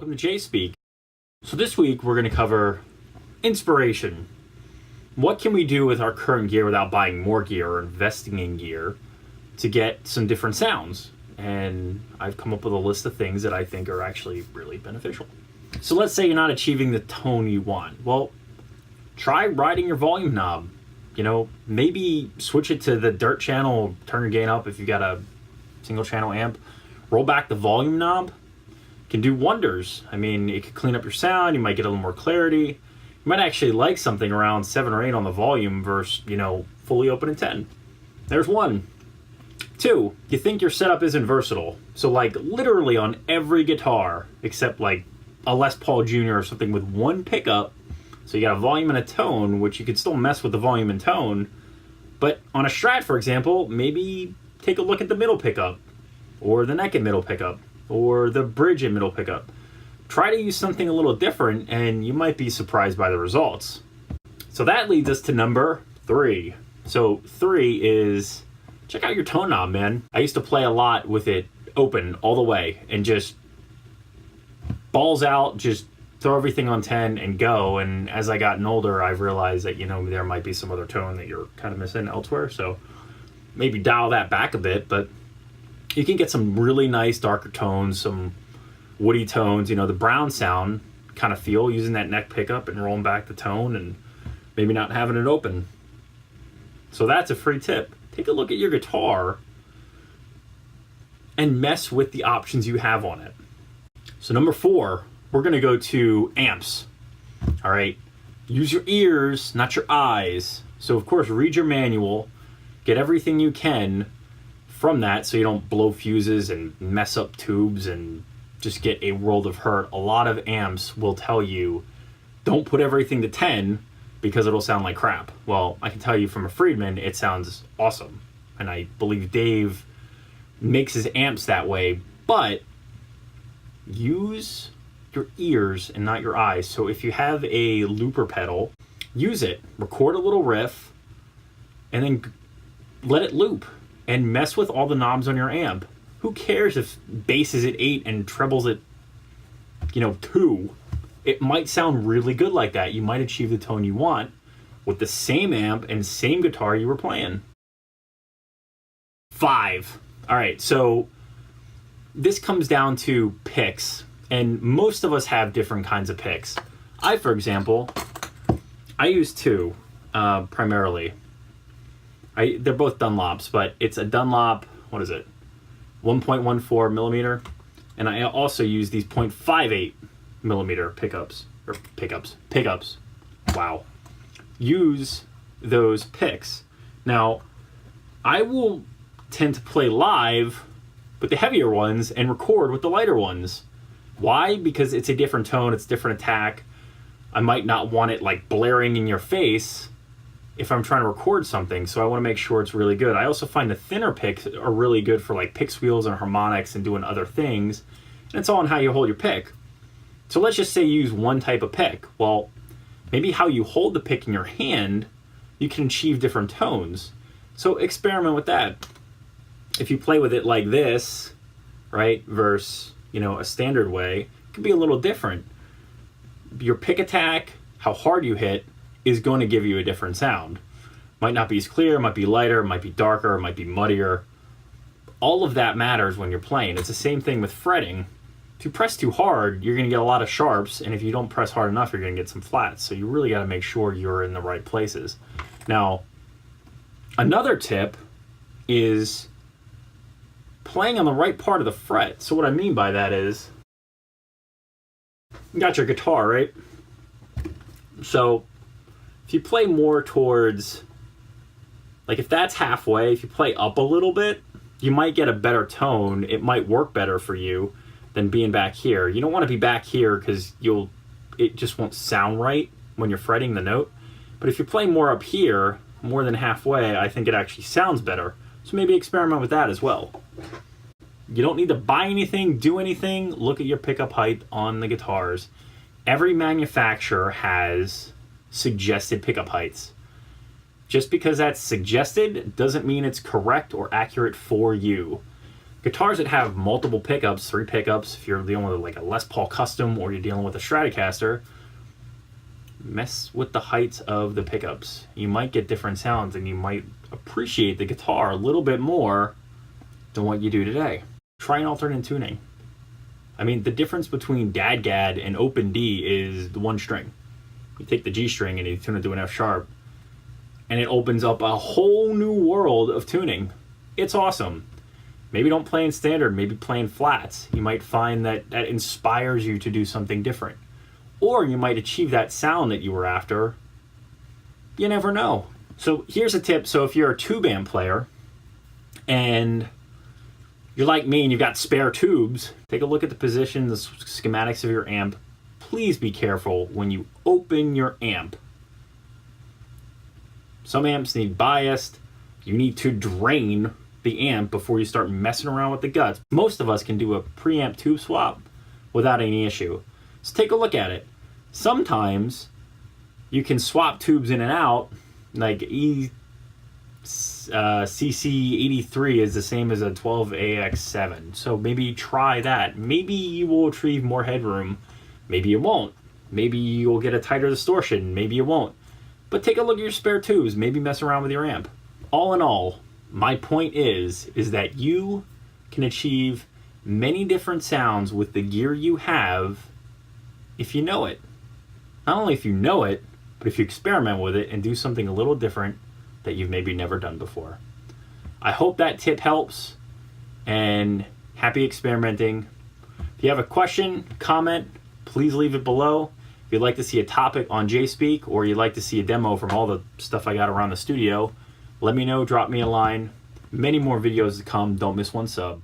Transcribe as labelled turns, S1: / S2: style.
S1: welcome to J-Speak. So this week we're going to cover inspiration. What can we do with our current gear without buying more gear or investing in gear to get some different sounds? And I've come up with a list of things that I think are actually really beneficial. So let's say you're not achieving the tone you want. Well, try riding your volume knob. You know, maybe switch it to the dirt channel, turn your gain up if you got a single channel amp. Roll back the volume knob. Can do wonders. I mean, it could clean up your sound. You might get a little more clarity. You might actually like something around 7 or 8 on the volume versus, fully open at 10. There's one. 2, you think your setup isn't versatile. So like literally on every guitar, except like a Les Paul Jr. or something with one pickup. So you got a volume and a tone, which you could still mess with the volume and tone. But on a Strat, for example, maybe take a look at the middle pickup or the neck and middle pickup, or the bridge and middle pickup. Try to use something a little different and you might be surprised by the results. So that leads us to number 3. So 3 is, check out your tone knob, man. I used to play a lot with it open all the way and just balls out, just throw everything on 10 and go. And as I gotten older, I've realized that, there might be some other tone that you're kind of missing elsewhere. So maybe dial that back a bit, but you can get some really nice darker tones, some woody tones, the brown sound kind of feel using that neck pickup and rolling back the tone and maybe not having it open. So that's a free tip. Take a look at your guitar and mess with the options you have on it. So number 4, we're going to go to amps. All right. Use your ears, not your eyes. So of course, read your manual, get everything you can from that so you don't blow fuses and mess up tubes and just get a world of hurt. A lot of amps will tell you, don't put everything to 10 because it'll sound like crap. Well, I can tell you from a Friedman, it sounds awesome. And I believe Dave makes his amps that way, but use your ears and not your eyes. So if you have a looper pedal, use it, record a little riff, and then let it loop. And mess with all the knobs on your amp. Who cares if bass is at 8 and treble's at, 2? It might sound really good like that. You might achieve the tone you want with the same amp and same guitar you were playing. 5. All right, so this comes down to picks. And most of us have different kinds of picks. For example, I use 2 primarily. They're both Dunlops, but it's a Dunlop, 1.14 millimeter. And I also use these 0.58 millimeter pickups. Wow. Use those picks. Now, I will tend to play live with the heavier ones and record with the lighter ones. Why? Because it's a different tone, it's different attack. I might not want it like blaring in your face if I'm trying to record something, so I want to make sure it's really good. I also find the thinner picks are really good for like pick squeals and harmonics and doing other things. And it's all on how you hold your pick. So let's just say you use one type of pick. Well, maybe how you hold the pick in your hand, you can achieve different tones. So experiment with that. If you play with it like this, right, versus, a standard way, it could be a little different. Your pick attack, how hard you hit, is going to give you a different sound. Might not be as clear, might be lighter, might be darker, might be muddier. All of that matters when you're playing. It's the same thing with fretting. If you press too hard, you're going to get a lot of sharps, and if you don't press hard enough, you're going to get some flats. So you really got to make sure you're in the right places. Now, another tip is playing on the right part of the fret. So what I mean by that is, you got your guitar, right? So if you play more towards, like if that's halfway, if you play up a little bit, you might get a better tone. It might work better for you than being back here. You don't want to be back here because it just won't sound right when you're fretting the note. But if you play more up here, more than halfway, I think it actually sounds better. So maybe experiment with that as well. You don't need to buy anything, do anything. Look at your pickup height on the guitars. Every manufacturer has suggested pickup heights. Just because that's suggested doesn't mean it's correct or accurate for you. Guitars that have multiple pickups, 3 pickups, if you're dealing with like a Les Paul Custom or you're dealing with a Stratocaster, mess with the heights of the pickups. You might get different sounds and you might appreciate the guitar a little bit more than what you do today. Try an alternate tuning. I mean, the difference between DADGAD and Open D is the 1 string. You take the G string and you tune it to an F sharp, and it opens up a whole new world of tuning. It's awesome. Maybe don't play in standard, maybe play in flats. You might find that that inspires you to do something different. Or you might achieve that sound that you were after. You never know. So here's a tip. So if you're a tube amp player and you're like me and you've got spare tubes, take a look at the position, the schematics of your amp. Please be careful when you open your amp. Some amps need biased. You need to drain the amp before you start messing around with the guts. Most of us can do a preamp tube swap without any issue. So take a look at it. Sometimes you can swap tubes in and out, like CC83 is the same as a 12AX7. So maybe try that. Maybe you will achieve more headroom. Maybe you won't. Maybe you'll get a tighter distortion. Maybe you won't. But take a look at your spare tubes. Maybe mess around with your amp. All in all, my point is that you can achieve many different sounds with the gear you have if you know it. Not only if you know it, but if you experiment with it and do something a little different that you've maybe never done before. I hope that tip helps, and happy experimenting. If you have a question, comment, please leave it below. If you'd like to see a topic on JSpeak or you'd like to see a demo from all the stuff I got around the studio, let me know, drop me a line. Many more videos to come. Don't miss one sub.